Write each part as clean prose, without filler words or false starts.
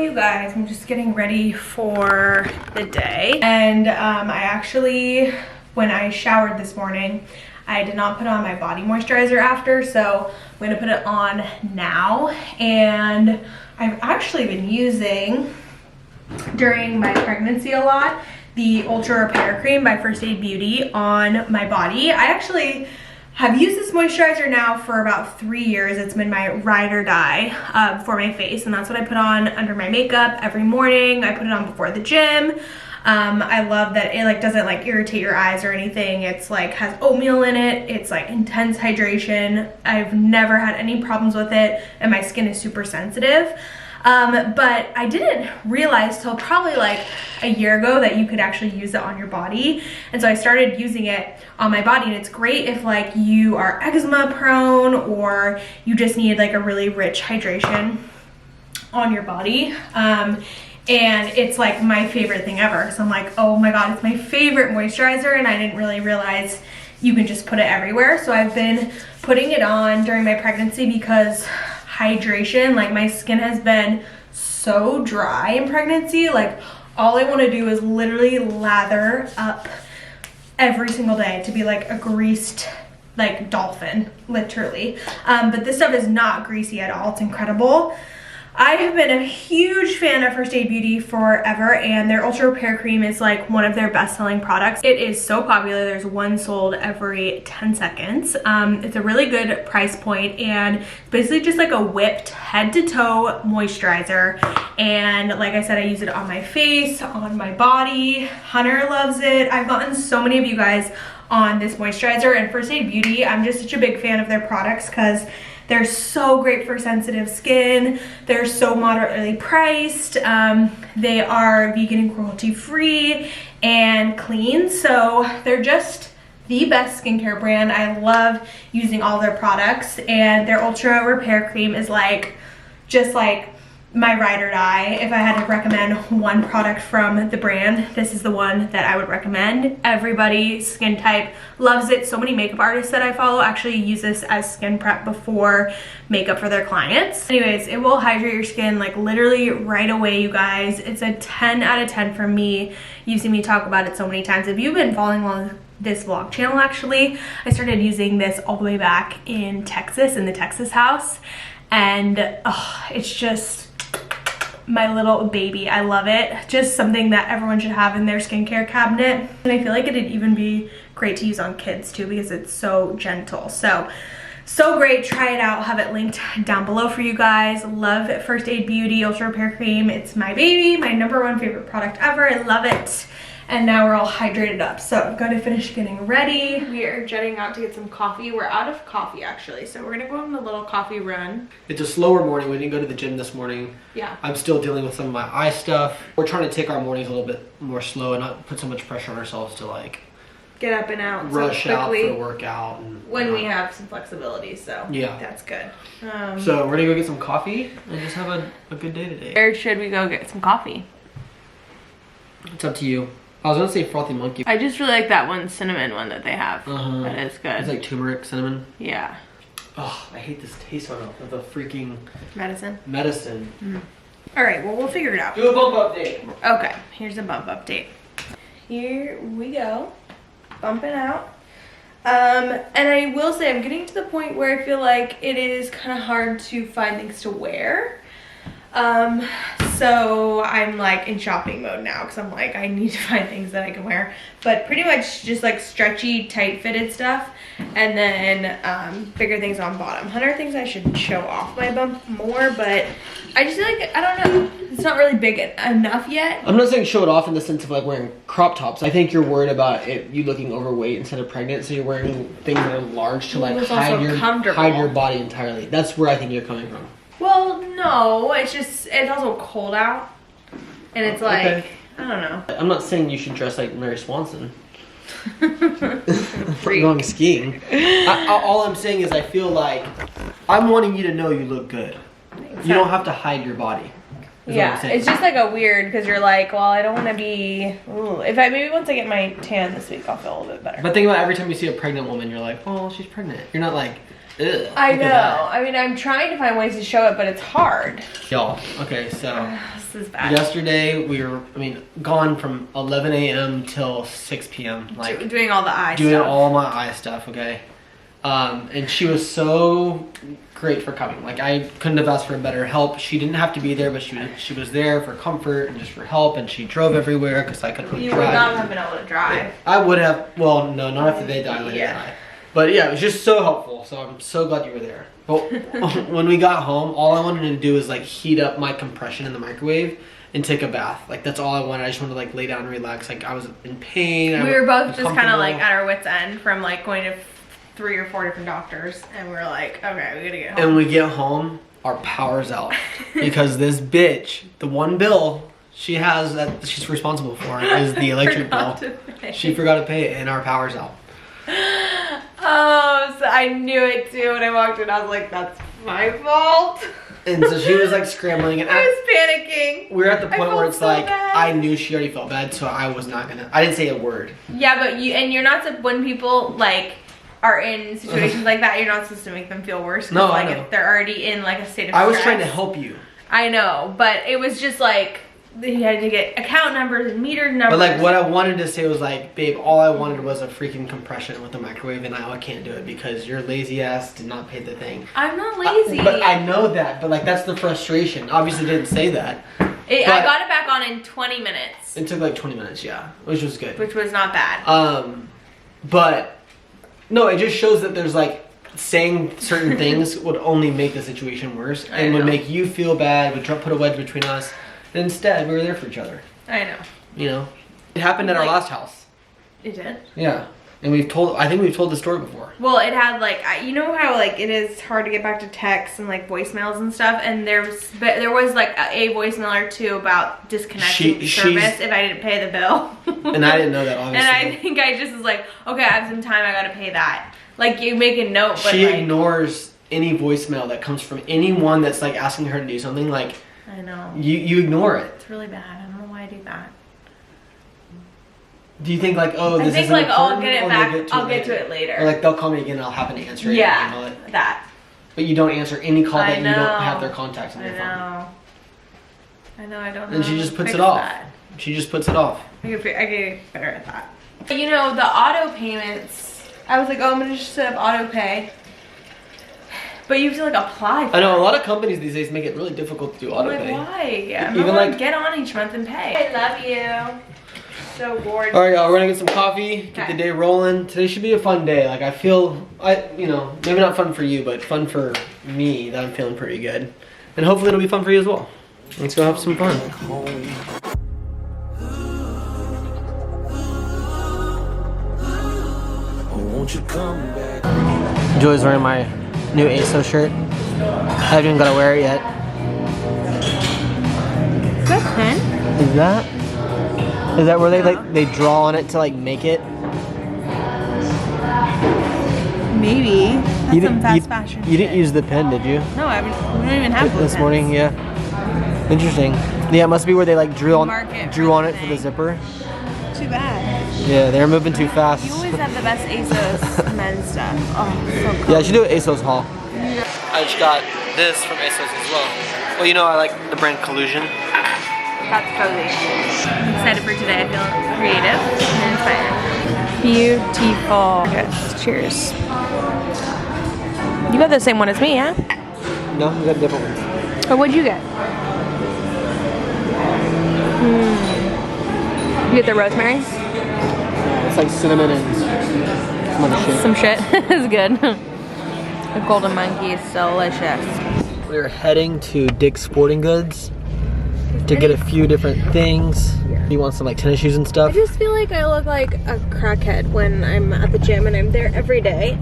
you guys, I'm just getting ready for the day, and I actually, when I showered this morning, I did not put on my body moisturizer after, so I'm gonna put it on now. And I've actually been using, during my pregnancy a lot, the Ultra Repair Cream by First Aid Beauty on my body. I actually have used this moisturizer now for about 3 years. It's been my ride or die for my face, and that's what I put on under my makeup every morning. I put it on before the gym. I love that it like doesn't like irritate your eyes or anything. It's like has oatmeal in it. It's like intense hydration. I've never had any problems with it, and my skin is super sensitive. But I didn't realize till probably like a year ago that you could actually use it on your body. And so I started using it on my body, and it's great if like you are eczema prone or you just need like a really rich hydration on your body. And it's like my favorite thing ever. So I'm like, oh my God, it's my favorite moisturizer, and I didn't really realize you can just put it everywhere. So I've been putting it on during my pregnancy because hydration, like my skin has been so dry in pregnancy. Like all I want to do is literally lather up every single day to be like a greased like dolphin, literally. But this stuff is not greasy at all. It's incredible. I have been a huge fan of First Aid Beauty forever, and their Ultra Repair Cream is like one of their best-selling products. It is so popular. There's one sold every 10 seconds. It's a really good price point, and basically just like a whipped head-to-toe moisturizer. And like I said, I use it on my face, on my body. Hunter loves it. I've gotten so many of you guys on this moisturizer, and First Aid Beauty, I'm just such a big fan of their products because they're so great for sensitive skin. They're so moderately priced. They are vegan and cruelty free and clean. So they're just the best skincare brand. I love using all their products, and their Ultra Repair Cream is like, just like my ride or die. If I had to recommend one product from the brand, this is the one that I would recommend. Everybody, skin type, loves it. So many makeup artists that I follow actually use this as skin prep before makeup for their clients. Anyways, it will hydrate your skin like literally right away, you guys. It's a 10 out of 10 for me. You've seen me talk about it so many times. If you've been following along this vlog channel, actually, I started using this all the way back in Texas, in the Texas house. And it's just my little baby. I love it. Just something that everyone should have in their skincare cabinet. And I feel like it'd even be great to use on kids too because it's so gentle. So great. Try it out. I'll have it linked down below for you guys. Love First Aid Beauty Ultra Repair Cream. It's my baby, my #1 favorite product ever. I love it. And now we're all hydrated up. So I've got to finish getting ready. We are jetting out to get some coffee. We're out of coffee actually. So we're gonna go on a little coffee run. It's a slower morning. We didn't go to the gym this morning. Yeah. I'm still dealing with some of my eye stuff. We're trying to take our mornings a little bit more slow and not put so much pressure on ourselves to like get up and out rush so out quickly for a workout. And when we have some flexibility, so yeah, that's good. So we're gonna go get some coffee and just have a good day today. Where should we go get some coffee? It's up to you. I was gonna say Frothy Monkey. I just really like that one cinnamon one that they have. That is good. It's like turmeric cinnamon. Yeah. Oh, I hate this taste on it of the freaking medicine. All right, well, we'll figure it out. Do a bump update. Okay, here's a bump update. Here we go, bumping out. And I will say I'm getting to the point where I feel like it is kind of hard to find things to wear. So I'm like in shopping mode now because I'm like, I need to find things that I can wear, but pretty much just like stretchy, tight fitted stuff, and then bigger things on bottom. Hunter thinks I should show off my bump more, but I just feel like, I don't know, it's not really big enough yet. I'm not saying show it off in the sense of like wearing crop tops. I think you're worried about you looking overweight instead of pregnant, so you're wearing things that are large to like hide your body entirely. That's where I think you're coming from. Well, no, it's just, it's also cold out, and it's like, okay. I don't know. I'm not saying you should dress like Mary Swanson. Going skiing. All I'm saying is I feel like I'm wanting you to know you look good. You don't have to hide your body. Yeah, it's just like a weird, because you're like, well, I don't want to be, maybe once I get my tan this week, I'll feel a little bit better. But think about every time you see a pregnant woman, you're like, oh, she's pregnant. You're not like, Ugh, I know. I mean, I'm trying to find ways to show it, but it's hard. Y'all, okay, so this is bad. yesterday we were, gone from 11 a.m. till 6 p.m. Like doing all the eye doing stuff. all my eye stuff, okay? And she was so great for coming. Like, I couldn't have asked for better help. She didn't have to be there, but she was there for comfort and just for help, and she drove everywhere because I couldn't really drive. You would not have been able to drive. I would have, well, no, not after they died. Yeah. But yeah, it was just so helpful, so I'm so glad you were there. But when we got home, all I wanted to do was like heat up my compression in the microwave and take a bath. Like, that's all I wanted. I just wanted to like lay down and relax. Like, I was in pain. We were both just kind of like at our wits' end from like going to 3 or 4 different doctors, and we were like, okay, we gotta get home. And we get home, our power's out. Because this bitch, the one bill she has that she's responsible for is the electric bill. She forgot to pay it, and our power's out. Oh, so I knew it too when I walked in. I was like, that's my fault. And so she was like scrambling, and I was panicking. We were at the point where it's so like, bad. I knew she already felt bad, so I was not gonna, I didn't say a word. Yeah, but you're not, when people like are in situations like that, you're not supposed to make them feel worse. No, like I know. If they're already in like a state of I was stress. trying to help you. I know, but it was just like, you had to get account numbers and meter numbers. But like, what I wanted to say was like, babe, all I wanted was a freaking compression with a microwave, and now I can't do it because your lazy ass did not pay the thing. I'm not lazy. But I know that, but like, that's the frustration. Obviously didn't say that. I got it back on in 20 minutes. It took like 20 minutes, yeah, which was good. Which was not bad. But no, it just shows that there's like, saying certain things would only make the situation worse and would make you feel bad, would put a wedge between us. And instead, we were there for each other. I know. You know? It happened at our last house. It did? Yeah. And I think we've told the story before. Well, it had like, you know how like it is hard to get back to texts and like voicemails and stuff, and there was like a voicemail or two about disconnecting service if I didn't pay the bill. And I didn't know that, obviously. And I think I just was like, okay, I have some time, I gotta pay that. Like, you make a note, but she like, ignores any voicemail that comes from anyone that's like asking her to do something. Like, I know. You ignore it. It's really bad. I don't know why I do that. Do you think like, oh, this is like, important? I'll get it back. I'll get to it later. Or like, they'll call me again and I'll happen to answer it. Yeah, and email it. that. But you don't answer any call that you don't have their contacts on your phone. I know, I don't know. And she just puts it off. That. She just puts it off. I get better at that. But you know, the auto payments, I was like, oh, I'm gonna just set up auto pay. But you have to like apply for I know, a lot of companies these days make it really difficult to do auto pay. Like, why? I'm Even not like, get on each month and pay. I love you. So gorgeous. Alright, y'all, we're gonna get some coffee, get the day rolling. Today should be a fun day. Like, I feel, you know, maybe not fun for you, but fun for me, that I'm feeling pretty good. And hopefully it'll be fun for you as well. Let's go have some fun. Joy's wearing my new ASOS shirt. I haven't even got to wear it yet. Is that pen? Is that where they draw on it to like make it? Maybe. That's some fast fashion. You didn't use the pen, did you? No, we don't even have blue this pens. morning. Yeah. Interesting. Yeah, it must be where they like drew on it for the zipper. Too bad. Yeah, they're moving too fast. You always have the best ASOS men's stuff. Oh, so cool. Yeah, I should do an ASOS haul. I just got this from ASOS as well. Well, you know I like the brand Collusion. That's cozy. I'm excited for today. I feel creative and inspired. Beautiful. Yes, cheers. You got the same one as me, yeah? No, we got a different one. Or what'd you get? You get the rosemary? It's like cinnamon and some other shit. Some shit. It's good. The golden monkey is delicious. We're heading to Dick's Sporting Goods to get a few different things. You want some like tennis shoes and stuff? I just feel like I look like a crackhead when I'm at the gym and I'm there every day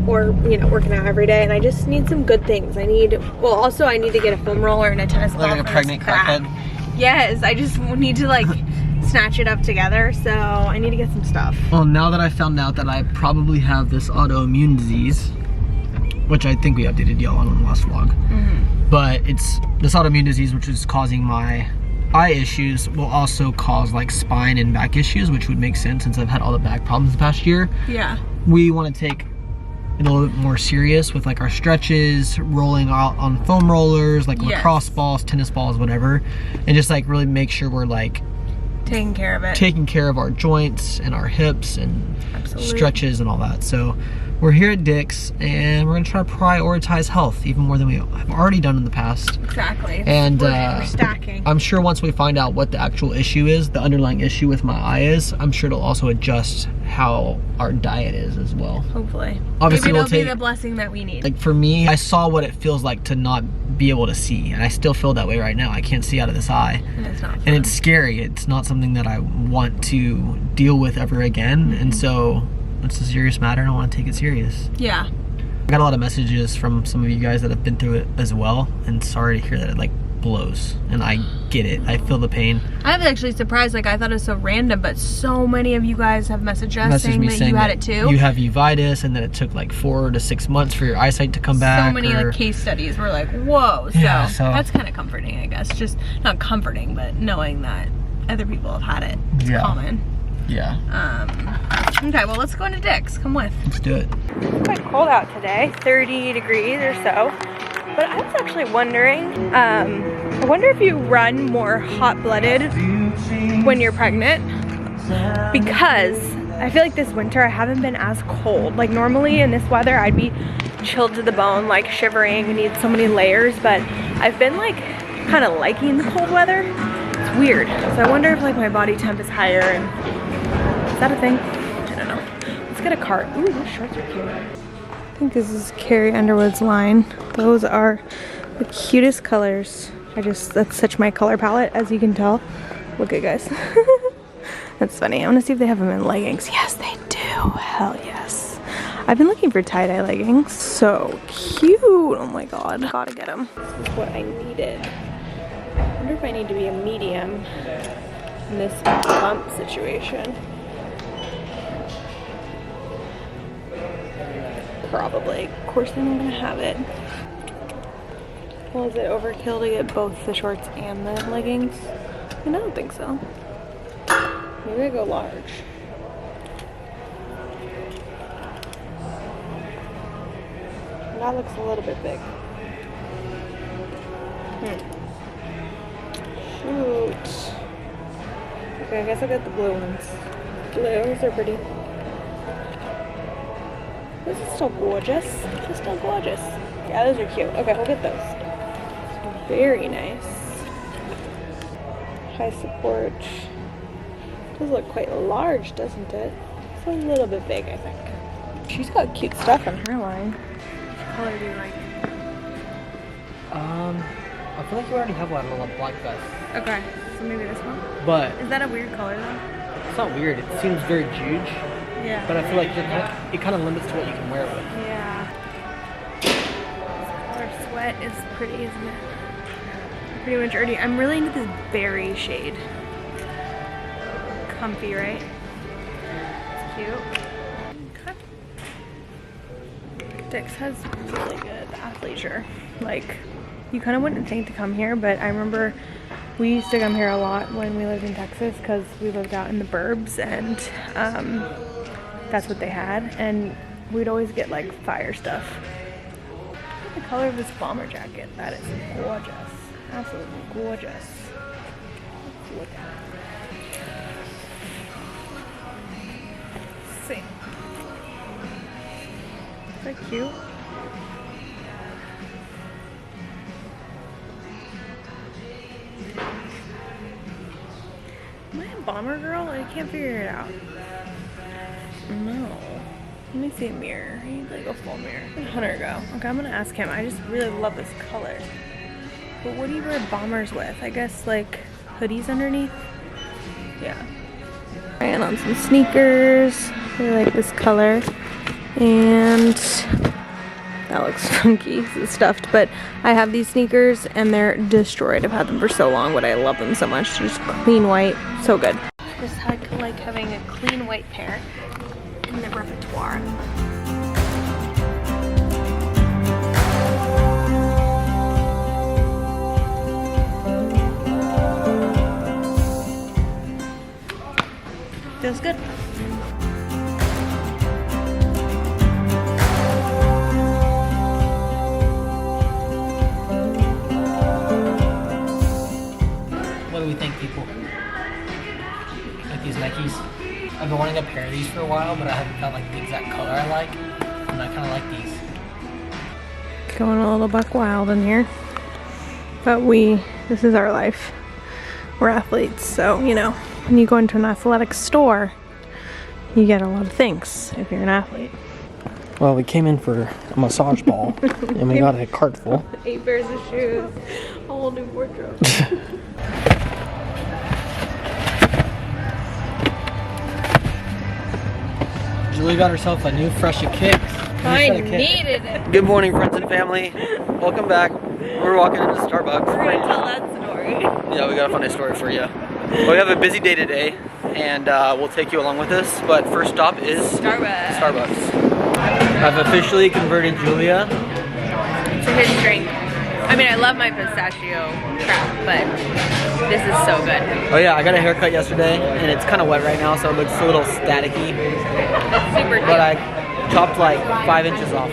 or you know, working out every day, and I just need some good things. I need to get a foam roller and a tennis ball. Like a pregnant crackhead? Yes, I just need to like snatch it up together, so I need to get some stuff. Well, now that I found out that I probably have this autoimmune disease, which I think we updated y'all on the last vlog, but it's this autoimmune disease which is causing my eye issues, will also cause like spine and back issues, which would make sense since I've had all the back problems the past year. Yeah. We want to take a little bit more serious with like our stretches, rolling out on foam rollers, like lacrosse balls, tennis balls, whatever, and just like really make sure we're like taking care of it, taking care of our joints and our hips and stretches and all that. So we're here at Dick's and we're gonna try to prioritize health even more than we have already done in the past. Exactly. And we're stacking. I'm sure once we find out what the actual issue is, the underlying issue with my eye is, I'm sure it'll also adjust how our diet is as well. Hopefully. Obviously, maybe it'll be the blessing that we need. Like for me, I saw what it feels like to not be able to see, and I still feel that way right now. I can't see out of this eye, and it's not fun. And it's scary. It's not something that I want to deal with ever again. And so it's a serious matter and I want to take it serious. Yeah. I got a lot of messages from some of you guys that have been through it as well, and sorry to hear that it like blows, and I get it. I feel the pain. I was actually surprised. Like, I thought it was so random, but so many of you guys have messaged us saying that you had it too. You have uveitis, and that it took like 4 to 6 months for your eyesight to come back. So many like case studies were like, whoa. Yeah, so that's kind of comforting, I guess. Just not comforting, but knowing that other people have had it. It's common. Yeah. Okay, well, let's go into Dick's. Come with. Let's do it. It's quite cold out today, 30 degrees or so. But I was actually wondering, I wonder if you run more hot-blooded when you're pregnant, because I feel like this winter I haven't been as cold. Like normally in this weather I'd be chilled to the bone, like shivering and need so many layers, but I've been like kind of liking the cold weather. It's weird. So I wonder if like my body temp is higher, and is that a thing? I don't know. Let's get a cart. Ooh, those shorts are cute. I think this is Carrie Underwood's line. Those are the cutest colors. That's such my color palette, as you can tell. Look at guys. That's funny. I want to see if they have them in leggings. Yes, they do. Hell yes. I've been looking for tie-dye leggings. So cute. Oh my god. Gotta get them. This is what I needed. I wonder if I need to be a medium in this bump situation. Probably. Of course I'm gonna have it. Well, is it overkill to get both the shorts and the leggings? I don't think so. Maybe I go large. That looks a little bit big. Shoot. Okay, I guess I'll get the blue ones. Blues are pretty. This is still gorgeous. This is still gorgeous. Yeah, those are cute. Okay, we'll get those. Very nice. High support. Does look quite large, doesn't it? It's a little bit big, I think. She's got cute stuff on her line. What color do you like? I feel like you already have one on a black vest. Okay, so maybe this one? But is that a weird color though? It's not weird. It seems very Juge. Yeah. But I feel like it kind of limits to what you can wear it with. Yeah. This color sweat is pretty, isn't it? Pretty much already. I'm really into this berry shade. Comfy, right? It's cute. Okay. Dick's has really good athleisure. Like, you kind of wouldn't think to come here, but I remember we used to come here a lot when we lived in Texas because we lived out in the burbs, and that's what they had, and we'd always get like fire stuff. Look at the color of this bomber jacket. That is gorgeous. Absolutely gorgeous. Let's look at it. Let's see. Is that cute? Am I a bomber girl? I can't figure it out. No. Let me see a mirror. I need like a full mirror. Where'd Hunter go? Okay, I'm gonna ask him. I just really love this color. But what do you wear bombers with? I guess like hoodies underneath? Yeah. Trying on some sneakers. I like this color. And that looks funky. It's stuffed. But I have these sneakers and they're destroyed. I've had them for so long, but I love them so much. Just clean white. So good. Just like having a clean white pair in the repertoire. Feels good. What do we think, people? Like these Nikes? I've been wanting a pair of these for a while, but I haven't found like the exact color I like. And I kind of like these. Going a little buck wild in here. But this is our life. We're athletes, so, you know, when you go into an athletic store, you get a lot of things if you're an athlete. Well, we came in for a massage ball, and we got a cart full. 8 pairs of shoes, a whole new wardrobe. Julie got herself a new fresh of kicks. I needed it. Good morning, friends and family. Welcome back. We're walking into Starbucks. We're gonna tell that story. Yeah, we got a funny story for you. Well, we have a busy day today, and we'll take you along with us. But first stop is Starbucks. I've officially converted Julia to his drink. I mean, I love my pistachio crap, but this is so good. Oh yeah, I got a haircut yesterday, and it's kind of wet right now, so it looks a little staticky. It's super cute. But I chopped like 5 inches off.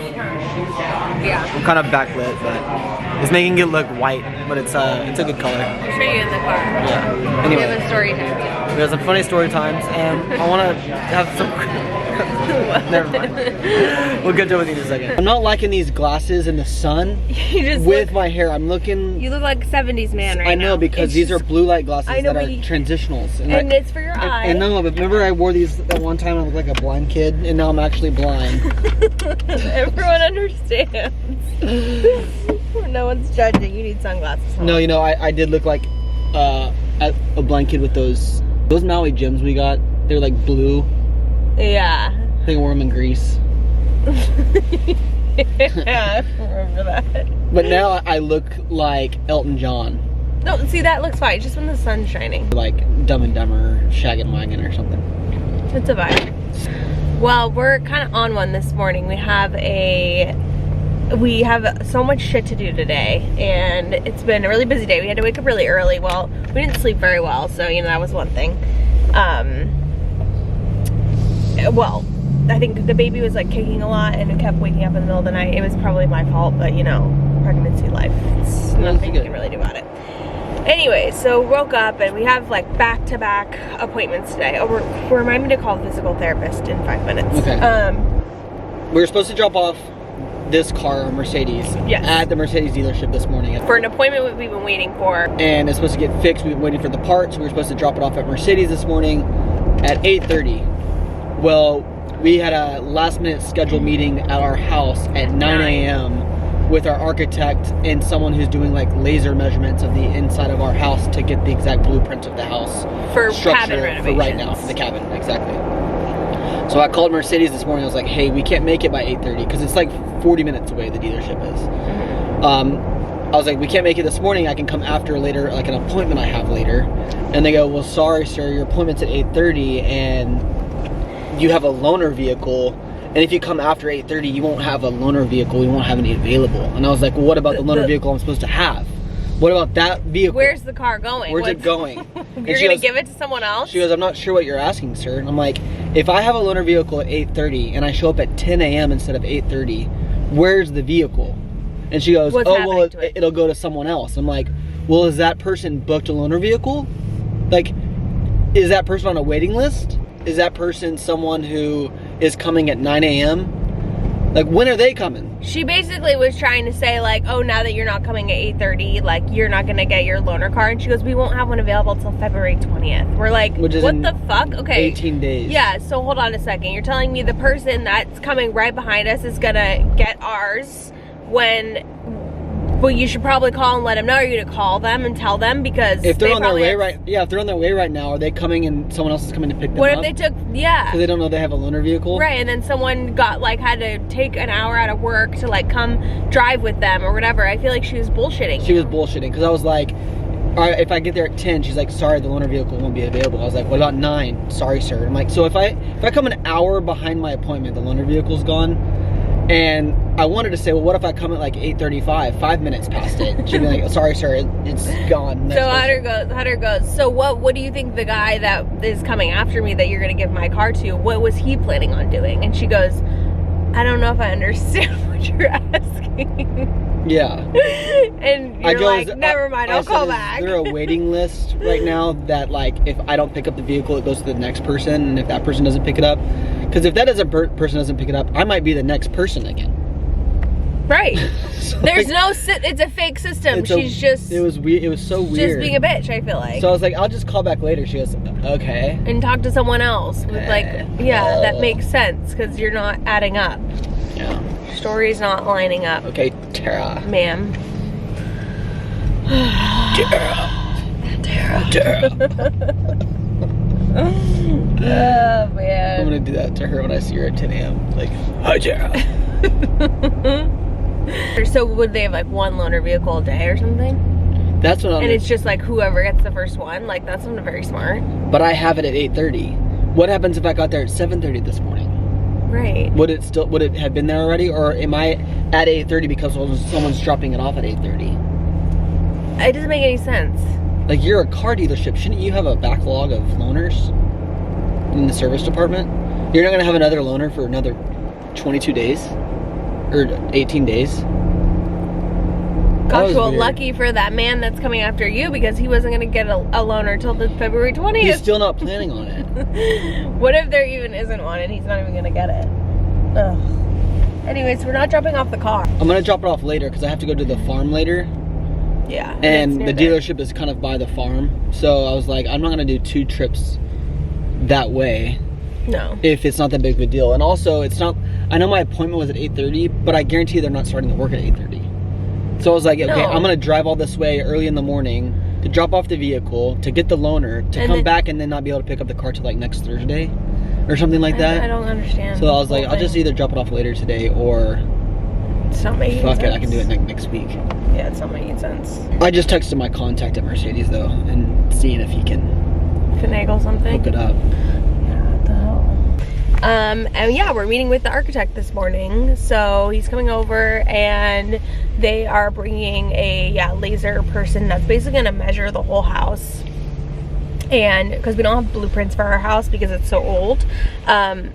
Yeah. I'm kind of backlit, but it's making it look white, but it's a good color. I'll show you in the car. Yeah. Anyway, We have a story time. we have some funny story times, and I want to have some. Never mind. We'll get to it with you in a second. I'm not liking these glasses in the sun You just with my hair. I'm looking. You look like a 70s man right now. I know, because It's these just- are blue light glasses I know, that are but transitionals. And it's for your eyes. I know, but remember I wore these that one time I looked like a blind kid, and now I'm actually blind. Everyone understands. No one's judging. You need sunglasses. No, you know, I did look like a blind kid with those Maui gems we got. They're like blue. Yeah. I think I wore them in Greece. Yeah, I remember that. But now I look like Elton John. No, see, that looks fine. Just when the sun's shining. Like Dumb and Dumber, Shaggin' Wagon or something. It's a vibe. Well, we're kind of on one this morning. We have so much shit to do today, and it's been a really busy day. We had to wake up really early. Well, we didn't sleep very well, so, you know, that was one thing. Well, I think the baby was like kicking a lot and it kept waking up in the middle of the night. It was probably my fault, but you know, pregnancy life. It's nothing you can really do about it. Anyway, so woke up and we have like back-to-back appointments today. Oh, remind me to call the physical therapist in 5 minutes. Okay. We were supposed to drop off this car, Mercedes, Yes. at the Mercedes dealership this morning. For an appointment we've been waiting for. And it's supposed to get fixed. We've been waiting for the parts. We were supposed to drop it off at Mercedes this morning at 8:30. Well, we had a last minute scheduled meeting at our house at 9 a.m. with our architect and someone who's doing like laser measurements of the inside of our house to get the exact blueprint of the house For structure cabin renovations. for right now, for the cabin, exactly. So I called Mercedes this morning. I was like, hey, we can't make it by 8:30 because it's like 40 minutes away, the dealership is. I was like, we can't make it this morning. I can come after later, like an appointment I have later. And they go, well, sorry, sir, your appointment's at 8:30 and you have a loaner vehicle. And if you come after 8:30, you won't have a loaner vehicle. We won't have any available. And I was like, well, what about the loaner vehicle I'm supposed to have? What about that vehicle? Where's the car going? Where's it going? You're gonna give it to someone else? She goes, I'm not sure what you're asking, sir. And I'm like, if I have a loaner vehicle at 8:30 and I show up at 10 a.m. instead of 8:30, where's the vehicle? And she goes, What's oh, well, to it? it'll go to someone else. I'm like, well, is that person booked a loaner vehicle? Like, is that person on a waiting list? Is that person someone who is coming at 9 a.m.? Like, when are they coming? She basically was trying to say like, oh, now that you're not coming at 8:30, like you're not gonna get your loaner car. And she goes, we won't have one available till February 20th. We're like, Which is what in the fuck? Okay. 18 days. Yeah, so hold on a second. You're telling me the person that's coming right behind us is gonna get ours when, well, you should probably call and let them know. Are you gonna call them and tell them? Because if they're on their way have, if they're on their way right now, are they coming and someone else is coming to pick them what up? if they took, yeah. Because they don't know they have a loaner vehicle? Right, and then someone got like had to take an hour out of work to like come drive with them or whatever. I feel like she was bullshitting. She was bullshitting because I was like, all right, if I get there at 10, she's like, sorry, the loaner vehicle won't be available. I was like, what about 9? Sorry, sir. I'm like, so if I come an hour behind my appointment, the loaner vehicle's gone. And I wanted to say, well, what if I come at like 8:35, 5 minutes past it? She'd be like, sorry, sir, it's gone. Next So person. Hunter goes, so what do you think the guy that is coming after me that you're gonna give my car to, what was he planning on doing? And she goes, I don't know if I understand what you're asking. Yeah. And you're like, never mind, I'll call back. Is there a waiting list right now that like if I don't pick up the vehicle, it goes to the next person, and if that person doesn't pick it up, because if that person doesn't pick it up, I might be the next person again. Right. So there's no, it's a fake system. She's just. It was weird. It was so weird. Just being a bitch, I feel like. So I was like, I'll just call back later. She goes, okay. And talk to someone else with like, yeah, that makes sense because you're not adding up. Yeah. Story's not lining up. Okay, Tara. Ma'am. Tara. Oh man. I'm gonna do that to her when I see her at 10 a.m. Like, hi Tara. So would they have like one loaner vehicle a day or something? That's what I'm. And it's just like whoever gets the first one. Like that's not very smart. But I have it at 8:30. What happens if I got there at 7:30 this morning? Right. Would it have been there already, or am I at 8:30 because someone's dropping it off at 8:30? It doesn't make any sense. Like, you're a car dealership. Shouldn't you have a backlog of loaners in the service department? You're not gonna have another loaner for another 22 days or 18 days. Gosh, well, lucky for that man that's coming after you, because he wasn't gonna get a loaner till the February 20th. He's still not planning on it. What if there even isn't one and he's not even gonna get it? Ugh. Anyways, we're not dropping off the car. I'm gonna drop it off later because I have to go to the farm later. Yeah. And the dealership is kind of by the farm. So I was like, I'm not gonna do 2 trips that way. No. If it's not that big of a deal. And also, it's not, I know my appointment was at 8:30, but I guarantee they're not starting to work at 8:30. So I was like, okay, no. I'm gonna drive all this way early in the morning to drop off the vehicle, to get the loaner, to come back and then not be able to pick up the car till like next Thursday or something like that. I don't understand. So I was like, I'll just either drop it off later today or it's not making sense. Fuck it, I can do it next week. Yeah, it's not making sense. I just texted my contact at Mercedes though and seeing if he can finagle something. Hook it up. Yeah, what the hell? And yeah, we're meeting with the architect this morning. So he's coming over and they are bringing a laser person that's basically gonna measure the whole house. And because we don't have blueprints for our house because it's so old,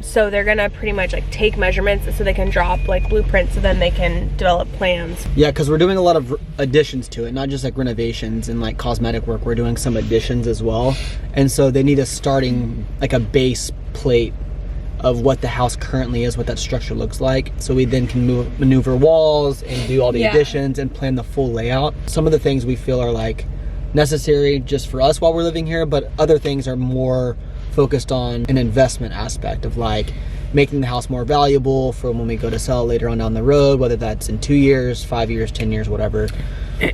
so they're gonna pretty much like take measurements so they can drop like blueprints so then they can develop plans. Yeah, because we're doing a lot of additions to it, not just like renovations and like cosmetic work. We're doing some additions as well, and so they need a starting, like a base plate of what the house currently is, what that structure looks like, so we then can maneuver walls and do all the additions and plan the full layout. Some of the things we feel are like necessary just for us while we're living here, but other things are more focused on an investment aspect of like making the house more valuable for when we go to sell it later on down the road, whether that's in 2 years, 5 years, 10 years, whatever.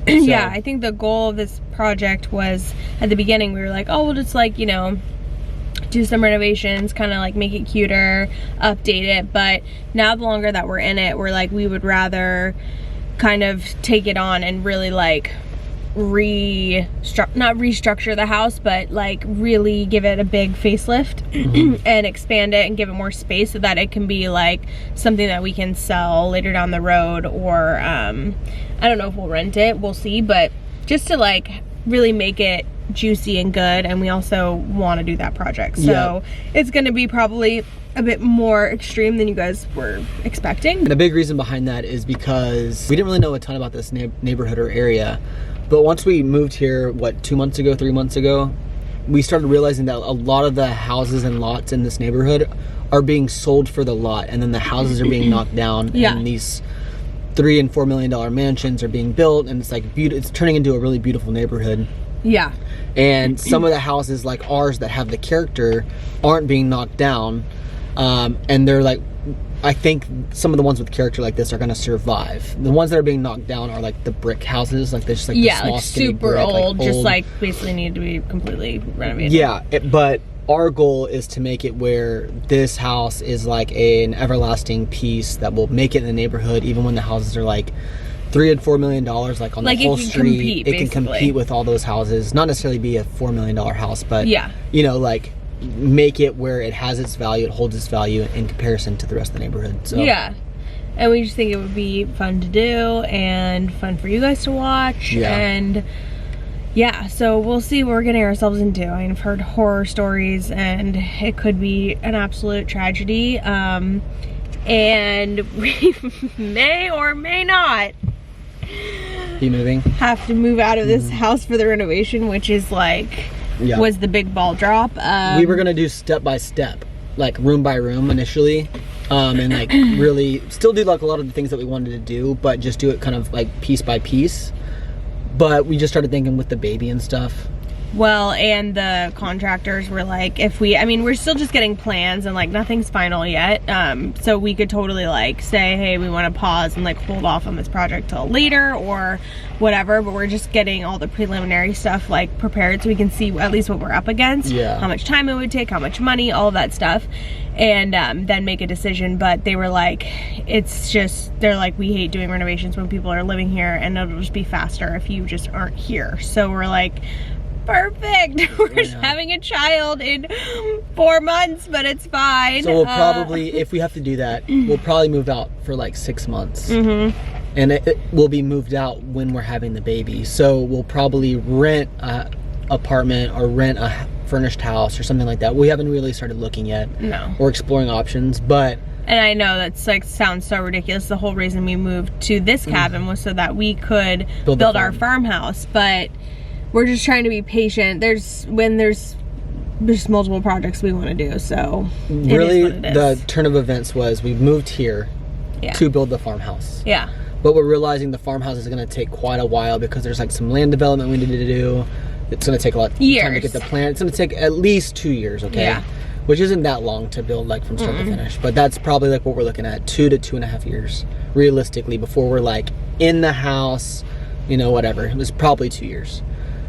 Yeah, I think the goal of this project was, at the beginning we were like, oh, we'll just like, you know, do some renovations, kind of like make it cuter, update it. But now the longer that we're in it, we're like, we would rather kind of take it on and really like not restructure the house, but like really give it a big facelift and expand it and give it more space so that it can be like something that we can sell later down the road, or I don't know if we'll rent it, we'll see, but just to like really make it juicy and good. And we also want to do that project, so it's going to be probably a bit more extreme than you guys were expecting. And a big reason behind that is because we didn't really know a ton about this neighborhood or area. But once we moved here, what, 2 months ago, 3 months ago, we started realizing that a lot of the houses and lots in this neighborhood are being sold for the lot, and then the houses are being knocked down, and these $3 and $4 million mansions are being built, and it's like it's turning into a really beautiful neighborhood. Yeah. And some of the houses like ours that have the character aren't being knocked down, and they're like, I think some of the ones with character like this are gonna survive. The ones that are being knocked down are like the brick houses, like they're just like the small, like super brick, old, like just like basically need to be completely renovated. Yeah, but our goal is to make it where this house is like an everlasting piece that will make it in the neighborhood, even when the houses are like $3 and $4 million, like on the whole street. It can compete with all those houses. Not necessarily be a $4 million house, but you know, like make it where it has its value, it holds its value in comparison to the rest of the neighborhood. So yeah, and we just think it would be fun to do and fun for you guys to watch. And yeah, so we'll see what we're getting ourselves into. I mean, I've heard horror stories and it could be an absolute tragedy, and we may or may not Be moving. Have to move out of this house for the renovation, which is like, was the big ball drop. We were gonna do step by step, like room by room initially, and like really still do like a lot of the things that we wanted to do, but just do it kind of like piece by piece. But we just started thinking with the baby and stuff. Well, and the contractors were like, we're still just getting plans and like nothing's final yet. So we could totally like say, hey, we want to pause and like hold off on this project till later or whatever. But we're just getting all the preliminary stuff like prepared so we can see at least what we're up against. Yeah. How much time it would take, how much money, all of that stuff. And then make a decision. But they were like, they're like, we hate doing renovations when people are living here and it'll just be faster if you just aren't here. So we're like, perfect. We're just having a child in 4 months, but it's fine. So we'll probably, if we have to do that, we'll probably move out for like 6 months. And it will be moved out when we're having the baby. So we'll probably rent a apartment or rent a furnished house or something like that. We haven't really started looking yet. No. We're exploring options, but... And I know that's like sounds so ridiculous. The whole reason we moved to this cabin was so that we could build our farmhouse, but we're just trying to be patient. There's multiple projects we want to do, so really the turn of events was we moved here to build the farmhouse. Yeah. But we're realizing the farmhouse is going to take quite a while because there's like some land development we need to do. It's going to take a lot of time to get the plan. It's going to take at least 2 years, okay? Yeah. Which isn't that long to build like from start to finish, but that's probably like what we're looking at, 2 to 2.5 years realistically before we're like in the house, you know, whatever. It was probably 2 years.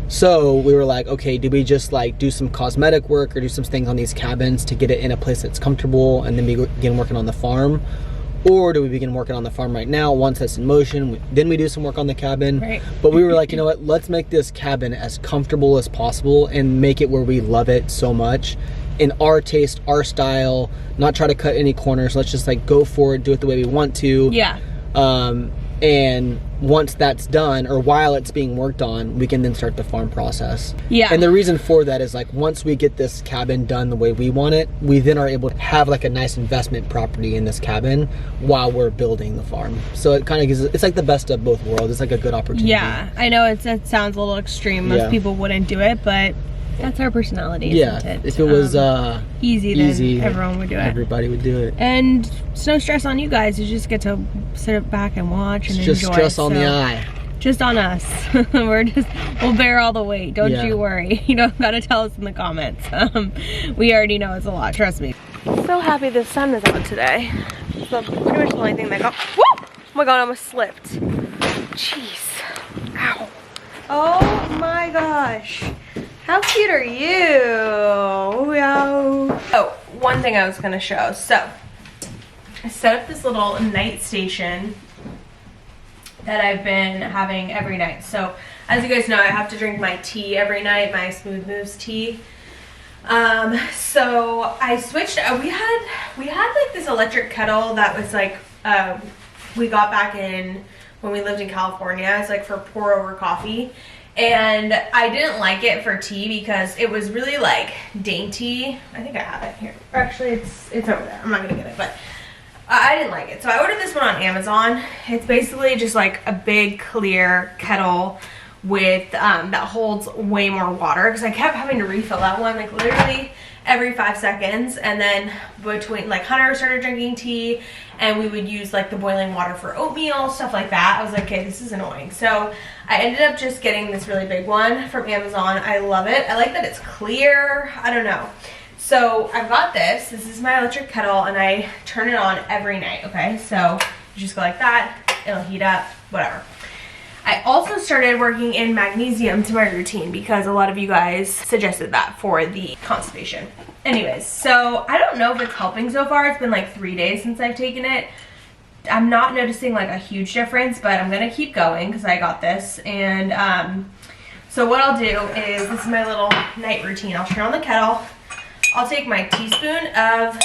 So we were like, okay, do we just like do some cosmetic work or do some things on these cabins to get it in a place that's comfortable and then begin working on the farm? Or do we begin working on the farm right now? Once that's in motion, then we do some work on the cabin. Right. But we were like, you know what, let's make this cabin as comfortable as possible and make it where we love it so much in our taste, our style, not try to cut any corners. Let's just like go for it, do it the way we want to. Yeah. And once that's done, or while it's being worked on, we can then start the farm process. Yeah. And the reason for that is like once we get this cabin done the way we want it, we then are able to have like a nice investment property in this cabin while we're building the farm. So it kind of gives, it's like the best of both worlds. It's like a good opportunity. Yeah, I know it sounds a little extreme. Most people wouldn't do it, but that's our personality, isn't it? If it was easy, then everyone would do it. Everybody would do it. And it's no stress on you guys. You just get to sit back and watch and enjoy. Just stress on the eye. Just on us. We'll bear all the weight. Don't you worry. You don't gotta tell us in the comments. We already know it's a lot. Trust me. So happy the sun is out today. That's pretty much the only thing that got. Woo! Oh my god! I almost slipped. Jeez. Ow. Oh my gosh. How cute are you? Wow. Oh, one thing I was gonna show. So, I set up this little night station that I've been having every night. So, as you guys know, I have to drink my tea every night, my Smooth Moves tea. So I switched. We had like this electric kettle that was like we got back in when we lived in California. It's like for pour over coffee. And I didn't like it for tea because it was really like dainty. I think I have it here. Actually, it's over there. I'm not gonna get it, but I didn't like it. So I ordered this one on Amazon. It's basically just like a big clear kettle with that holds way more water because I kept having to refill that one like literally every 5 seconds. And then between like Hunter started drinking tea and we would use like the boiling water for oatmeal, stuff like that. I was like, okay, this is annoying. So I ended up just getting this really big one from Amazon. I love it. I like that it's clear. I don't know. So I've got this. This is my electric kettle and I turn it on every night, okay? So you just go like that, it'll heat up, whatever. I also started working in magnesium to my routine because a lot of you guys suggested that for the constipation. Anyways, so I don't know if it's helping so far. It's been like 3 days since I've taken it. I'm not noticing like a huge difference, but I'm gonna keep going because I got this. And so what I'll do is, this is my little night routine. I'll turn on the kettle. I'll take my teaspoon of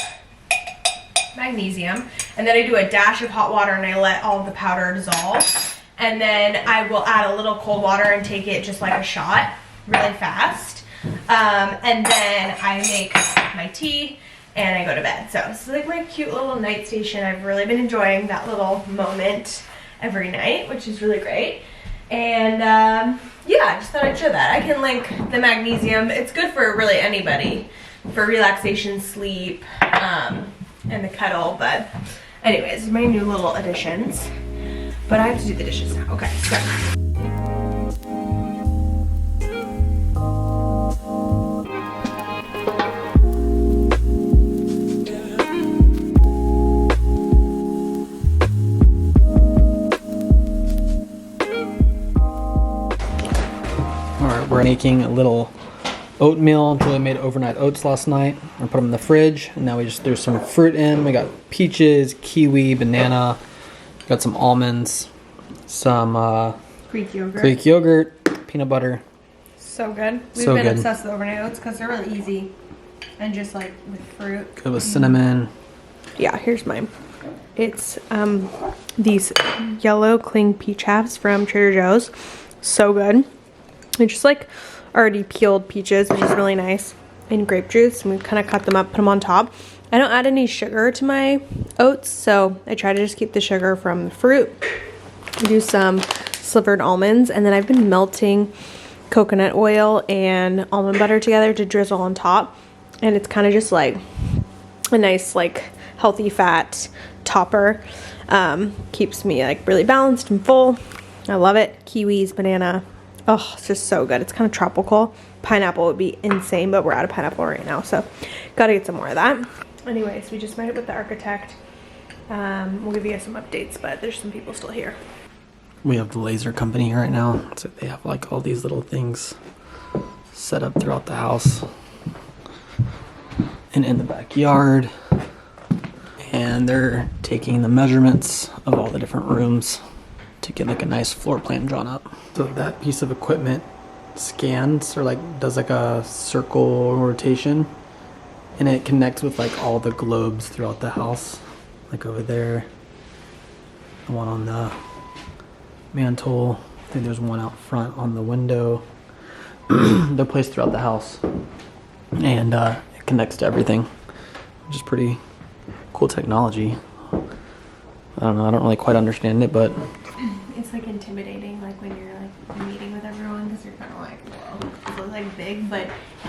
magnesium and then I do a dash of hot water and I let all of the powder dissolve. And then I will add a little cold water and take it just like a shot really fast. And then I make my tea and I go to bed. So this is like my cute little night station. I've really been enjoying that little moment. every night, which is really great. And yeah, I just thought I'd show that. I can link the magnesium. It's good for really anybody, for relaxation, sleep, and the kettle. But anyways, my new little additions. But I have to do the dishes now. Okay, so. Alright, we're making a little oatmeal. Julie made overnight oats last night. I put them in the fridge, and now we just threw some fruit in. We got peaches, kiwi, banana, got some almonds, some Greek yogurt. Greek yogurt, peanut butter. So good. We've So been good. obsessed with overnight oats because they're really easy and just like with fruit. Good with cinnamon. Yeah, here's mine. It's these yellow cling peach halves from Trader Joe's. So good. They're just like already peeled peaches, which is really nice, and grape juice. And we kind of cut them up, put them on top. I don't add any sugar to my oats, so I try to just keep the sugar from the fruit. Do some slivered almonds, and then I've been melting coconut oil and almond butter together to drizzle on top, and it's kind of just like a nice like healthy fat topper. Keeps me like really balanced and full. I love it. Kiwis, banana. Oh, it's just so good. It's kind of tropical. Pineapple would be insane, but we're out of pineapple right now, so gotta get some more of that. Anyways, we just met with the architect. We'll give you guys some updates, but there's some people still here. We have the laser company here right now. So they have like all these little things set up throughout the house and in the backyard. And they're taking the measurements of all the different rooms to get like a nice floor plan drawn up. So that piece of equipment scans or like does like a circle rotation, and it connects with like all the globes throughout the house. Like over there, the one on the mantle. I think there's one out front on the window. They're placed throughout the house, and it connects to everything, which is pretty cool technology. I don't know, I don't really quite understand it, but It's like intimidating, like when you're like meeting with everyone, because you're kind of like, whoa, it looks like big, but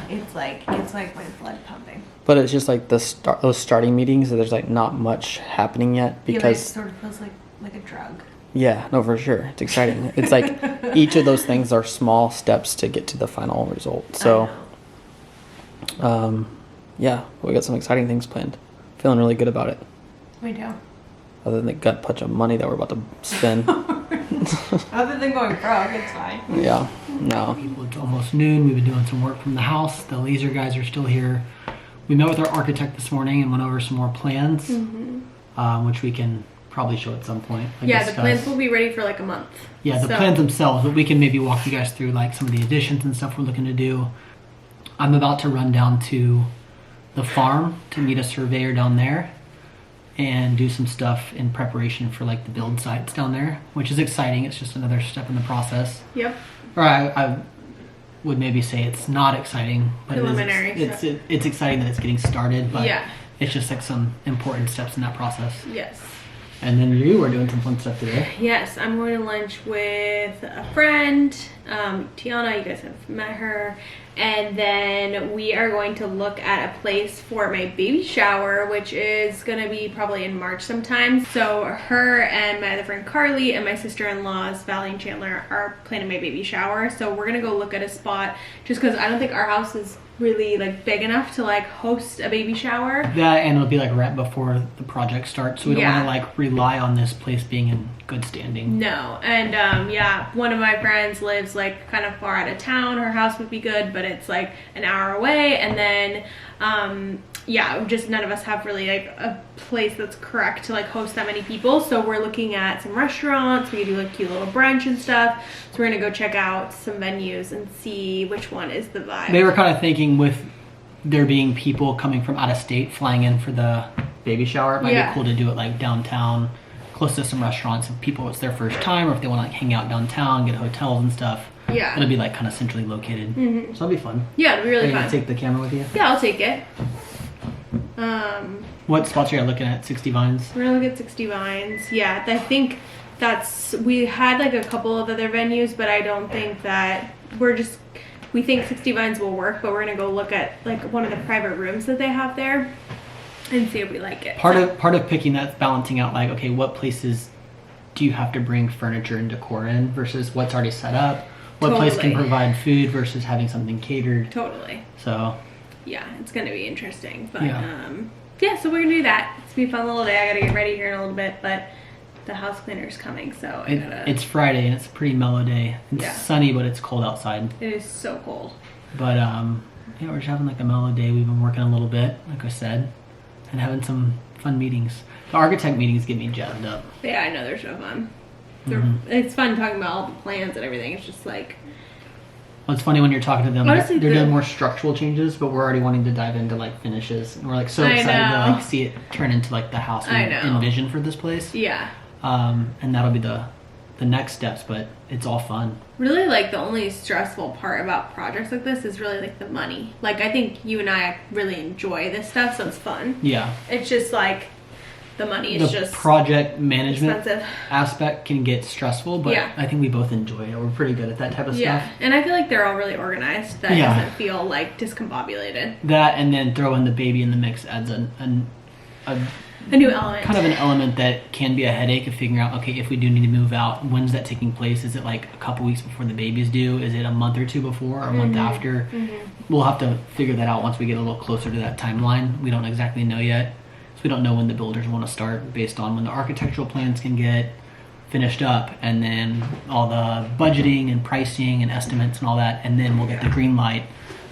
it's like my blood pumping. but it's just like those starting meetings. So there's like not much happening yet Yeah, but it because sort of feels like a drug. yeah, no, for sure, it's exciting. It's like each of those things are small steps to get to the final result. So, yeah, we got some exciting things planned. Feeling really good about it. We do. Other than the gut punch of money that we're about to spend. Other than going broke, it's fine. Yeah, no. It's almost noon. We've been doing some work from the house. The laser guys are still here. We met with our architect this morning and went over some more plans, which we can probably show at some point. Like Yeah, discuss. the plans will be ready for like a month. Yeah, the plans themselves, but we can maybe walk you guys through like some of the additions and stuff we're looking to do. I'm about to run down to the farm to meet a surveyor down there and do some stuff in preparation for like the build sites down there, which is exciting. It's just another step in the process. Yep. Or I would maybe say it's not exciting, but Preliminary it's exciting that it's getting started, but Yeah. it's just like some important steps in that process. Yes. And then you are doing some fun stuff today. Yes, I'm going to lunch with a friend, Tiana. You guys have met her. And then we are going to look at a place for my baby shower, which is going to be probably in March sometime. So her and my other friend Carly and my sister-in-laws, Valley and Chandler, are planning my baby shower. So we're going to go look at a spot just because I don't think our house is really like big enough to like host a baby shower. That, and it'll be like right before the project starts, so we don't Yeah. want to like rely on this place being in good standing. No, and yeah, one of my friends lives like kind of far out of town. Her house would be good, but it's like an hour away. And then yeah, just none of us have really like a place that's correct to like host that many people. So we're looking at some restaurants. We could do like cute little brunch and stuff. So we're gonna go check out some venues and see which one is the vibe. They were kind of thinking with there being people coming from out of state flying in for the baby shower, it might Yeah. be cool to do it like downtown, close to some restaurants. If people, it's their first time, or if they want to like hang out downtown, get hotels and stuff. Yeah. It'll be like kind of centrally located. So it'll be fun. Yeah, it'll be Are really you gonna fun. take the camera with you? Yeah, I'll take it. What spots are you looking at? 60 Vines? We're gonna look at 60 Vines. Yeah, I think we had like a couple of other venues, but I don't think that we think 60 Vines will work, but we're gonna go look at like one of the private rooms that they have there and see if we like it. Part of picking that's balancing out like, okay, what places do you have to bring furniture and decor in versus what's already set up? What place can provide food versus having something catered? Totally. So yeah, it's gonna be interesting. But yeah, so we're gonna do that. It's gonna be a fun little day. I gotta get ready here in a little bit, but the house cleaner's coming, so it's Friday and it's a pretty mellow day. It's sunny, but it's cold outside. It is so cold. But yeah, we're just having like a mellow day. We've been working a little bit, like I said, and having some fun meetings. The architect meetings get me jazzed up. Yeah, I know, they're so fun. It's fun talking about all the plans and everything. It's just like, well, it's funny when you're talking to them. Honestly, they're doing more structural changes, but we're already wanting to dive into like finishes, and we're like so excited to like see it turn into like the house we envision for this place. Yeah. And that'll be the next steps, but it's all fun. Really, like the only stressful part about projects like this is really like the money. Like I think you and I really enjoy this stuff, so it's fun. Yeah. It's just like the money is just project management expensive. Aspect can get stressful, but I think we both enjoy it. We're pretty good at that type of stuff. And I feel like they're all really organized. That doesn't feel like discombobulated. That, and then throw in the baby in the mix adds a new element. Kind of an element that can be a headache of figuring out, okay, if we do need to move out, when's that taking place? Is it like a couple weeks before the baby's due? Is it a month or two before or a month after? We'll have to figure that out once we get a little closer to that timeline. We don't exactly know yet. So we don't know when the builders want to start based on when the architectural plans can get finished up, and then all the budgeting and pricing and estimates and all that, and then we'll get the green light.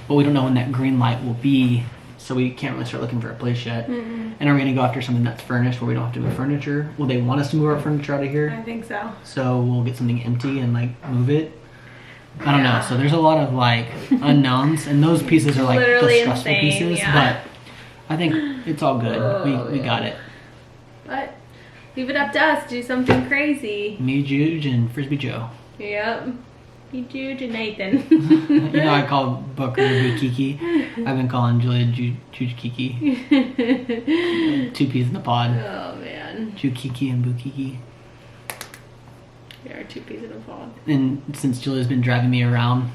But we don't know when that green light will be, so we can't really start looking for a place yet. And are we going to go after something that's furnished where we don't have to move furniture? Will they want us to move our furniture out of here? I think so. So we'll get something empty and like move it. I don't know. So there's a lot of like unknowns, and those pieces are like the stressful pieces. But I think it's all good. We got it. But leave it up to us to do something crazy. Me, Juge, and Frisbee Joe. Yep. Me, Juge, and Nathan. You know, I call Booker Kiki. I've been calling Julia Juge Kiki. Two peas in the pod. Oh man. Ju Kiki and Boo Kiki. There are two peas in a pod. And since Julia's been driving me around,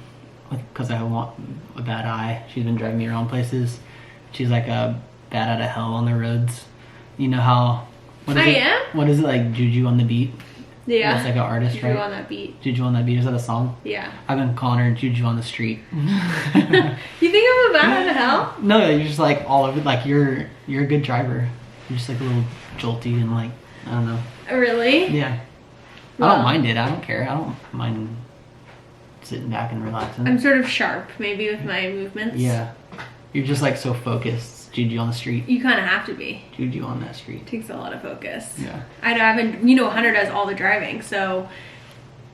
because I have a bad eye, she's been driving me around places. She's like a bat out of hell on the roads. You know how... What is it like, Juju on the beat? Yeah. That's like an artist, Juju right? on that beat. Juju on that beat. Is that a song? Yeah. I've been calling her Juju on the street. You think I'm a bat out of hell? No, you're just like all over. Like you're a good driver. You're just like a little jolty and like, I don't know. Really? Yeah. Well, I don't mind it. I don't care. I don't mind sitting back and relaxing. I'm sort of sharp, maybe, with my movements. Yeah. You're just like so focused. Juju on the street. You kind of have to be. Juju on that street. Takes a lot of focus. Yeah. I know, Hunter does all the driving, so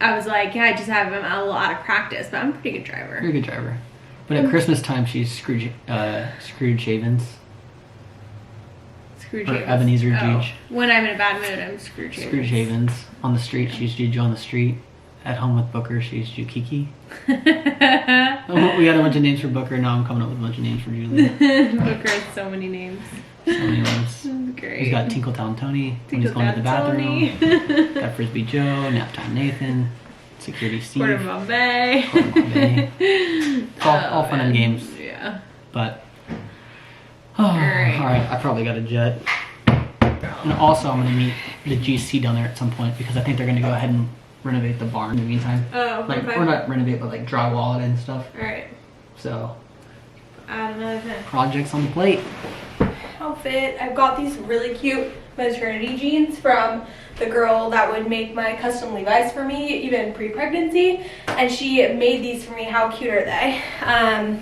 I was like, I just have him a lot of practice, but I'm a pretty good driver. You're a good driver. But at Christmas time, she's Scrooge Havens. Scrooge or Havens. Ebenezer Juge. When I'm in a bad mood, I'm Scrooge Havens. Scrooge Havens. On the street, she's Juju on the street. At home with Booker, she's Jukiki. We had a bunch of names for Booker, now I'm coming up with a bunch of names for Julia. Booker has so many names. So many names. Great. He's got Tinkletown Tony when he's going to the bathroom. Got Frisbee Joe, Naptime Nathan, Security Steve. Quarter Bombay. It's all fun and games. Yeah. But, alright, I probably got a jet. And also I'm going to meet the GC down there at some point because I think they're going to go ahead and renovate the barn in the meantime. Oh, like, okay. Or not renovate, but like drywall it and stuff. Alright. So, Add another thing. projects on the plate. Outfit. I've got these really cute maternity jeans from the girl that would make my custom Levi's for me, even pre-pregnancy, and she made these for me. How cute are they? I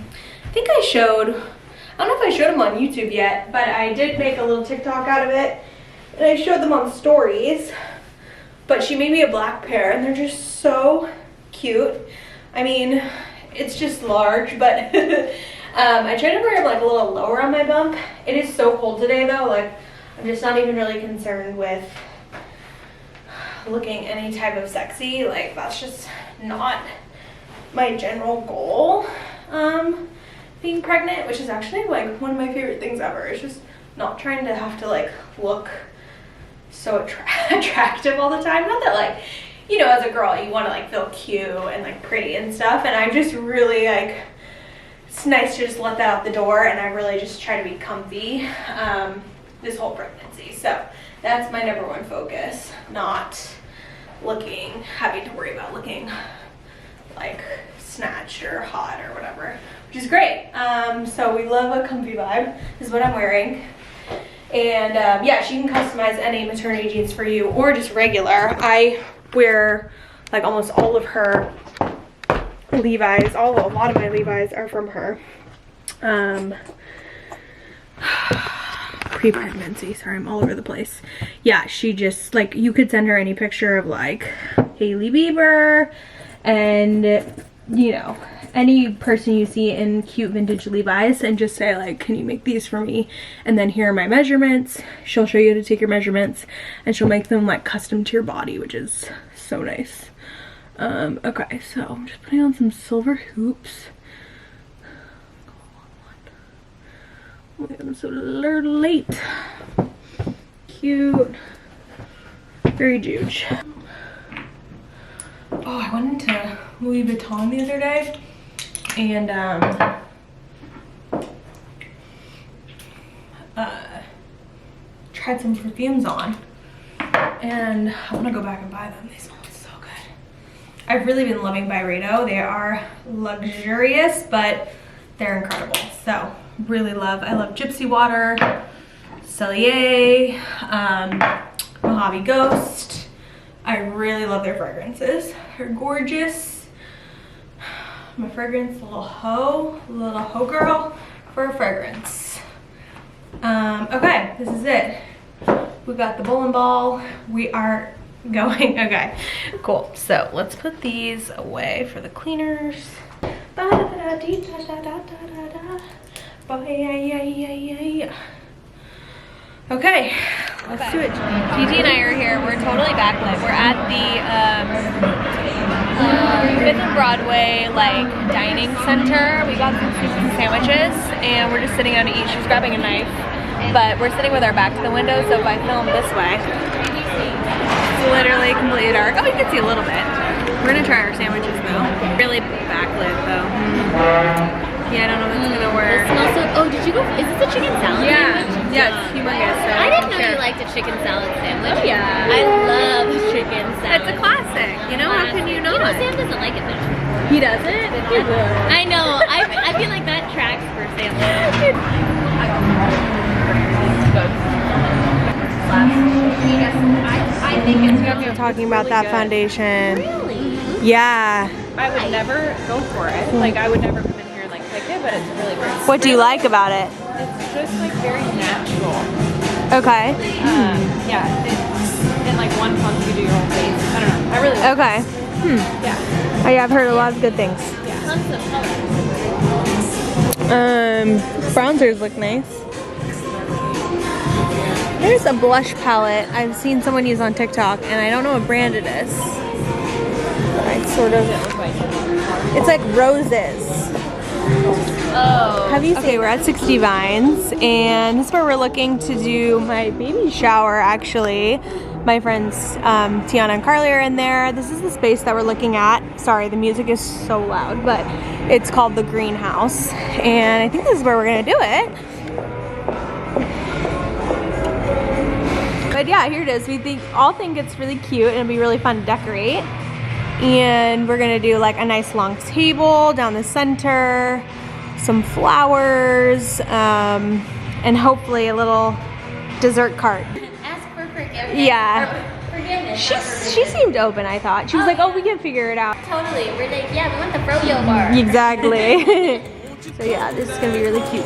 think I don't know if I showed them on YouTube yet, but I did make a little TikTok out of it, and I showed them on stories. But she made me a black pair, and they're just so cute. I mean, it's just large, but I try to wear them like a little lower on my bump. It is so cold today though, like I'm just not even really concerned with looking any type of sexy. Like that's just not my general goal, being pregnant, which is actually like one of my favorite things ever. It's just not trying to have to like look so attractive all the time. Not that like, you know, as a girl you want to like feel cute and like pretty and stuff, and I'm just really like, it's nice to just let that out the door, and I really just try to be comfy this whole pregnancy. So that's my #1 focus, not having to worry about looking like snatched or hot or whatever, which is great. So we love a comfy vibe, is what I'm wearing. And yeah, she can customize any maternity jeans for you or just regular. I wear like almost all of her Levi's. A lot of my Levi's are from her. Pre-pregnancy, sorry, I'm all over the place. Yeah, she just like, you could send her any picture of like Hailey Bieber and, you know, any person you see in cute vintage Levi's, and just say like, can you make these for me? And then here are my measurements. She'll show you how to take your measurements, and she'll make them like custom to your body, which is so nice. Okay, so I'm just putting on some silver hoops. Oh my god, I'm so late. Cute. Very Juge. Oh, I went into Louis Vuitton the other day, and tried some perfumes on, and I want to go back and buy them. They smell so good. I've really been loving Byredo. They are luxurious, but they're incredible. So really I love Gypsy Water, Cellier, Mojave Ghost. I really love their fragrances. They're gorgeous. My fragrance, little hoe girl for a fragrance. Okay, this is it. We got the bowling ball. We are going, okay, cool. So let's put these away for the cleaners. Okay, let's do it. Gigi and I are here. We're totally backlit. We're at the 5th and Broadway like dining center. We got some soups and sandwiches, and we're just sitting down to eat. She's grabbing a knife, but we're sitting with our back to the window. So if I film this way, it's literally completely dark. Oh, you can see a little bit. We're gonna try our sandwiches though. Really backlit though. Yeah, I don't know if it's gonna work. It smells so. Oh, did you go? Is this a chicken salad Yeah, sandwich? yeah, it's humongous. So I didn't know you liked a chicken salad sandwich. Oh yeah. I love chicken salad. It's a classic. You know, how can you not? You know, Sam doesn't like it though. He doesn't? He would. I know. I feel like that tracks for Sam. I think it's talking about that foundation. Really? Yeah. I would never go for it. Like, I would never come in here and like pick it, but it's really great. What do you like about it? It's just like very natural. Okay. Yeah, it's in like one pump you do your whole face. I don't know. I really like Okay. Yeah. Oh, yeah, I've heard a lot of good things. Tons of color. Bronzers look nice. There's a blush palette I've seen someone use on TikTok, and I don't know what brand it is. It's sort of, it's like roses. Oh. Have you seen? Okay, we're at 60 Vines, and this is where we're looking to do my baby shower, actually. My friends Tiana and Carly are in there. This is the space that we're looking at. Sorry, the music is so loud, but it's called the Greenhouse, and I think this is where we're gonna do it. But yeah, here it is. We all think it's really cute and it'll be really fun to decorate. And we're gonna do like a nice long table down the center, some flowers, and hopefully a little dessert cart. Ask for forgiveness. Yeah. Forgiveness. She seemed open, I thought. She was like, oh, we can figure it out. Totally. We're like, yeah, we want the froyo bar. Exactly. So yeah, this is gonna be really cute.